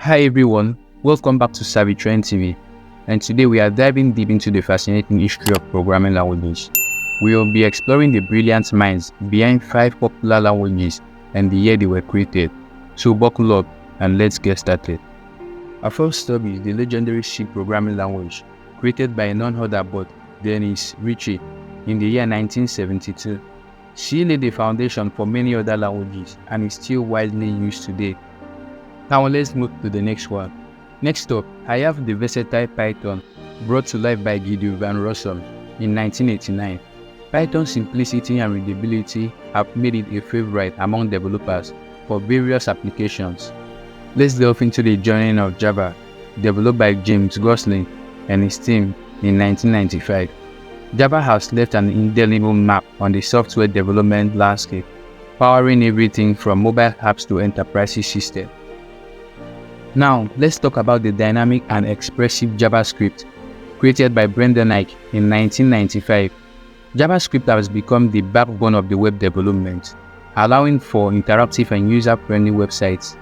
Hi everyone, welcome back to Savvy Trend TV, and today we are diving deep into the fascinating history of programming languages. We will be exploring the brilliant minds behind 5 popular languages and the year they were created. So buckle up and let's get started. Our first stop is the legendary C programming language, created by none other but Dennis Ritchie in the year 1972. C laid the foundation for many other languages and is still widely used today. Now let's move to the next one. Next up, I have the versatile Python, brought to life by Gideon Van Rossum in 1989. Python's simplicity and readability have made it a favorite among developers for various applications. Let's delve into the journey of Java, developed by James Gosling and his team in 1995. Java has left an indelible mark on the software development landscape, powering everything from mobile apps to enterprise systems. Now, let's talk about the dynamic and expressive JavaScript, created by Brendan Eich in 1995. JavaScript has become the backbone of the web development, allowing for interactive and user-friendly websites.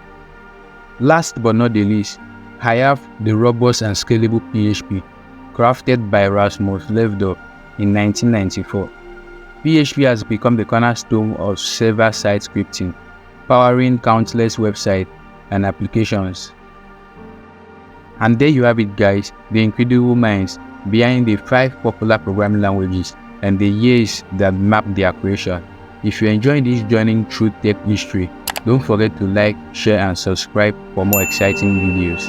Last but not the least, I have the robust and scalable PHP, crafted by Rasmus Levdorf in 1994. PHP has become the cornerstone of server-side scripting, powering countless websites and applications. And there you have it, guys, the incredible minds behind the 5 popular programming languages and the years that mapped their creation. If you enjoyed this journey through tech history, don't forget to like, share and subscribe for more exciting videos.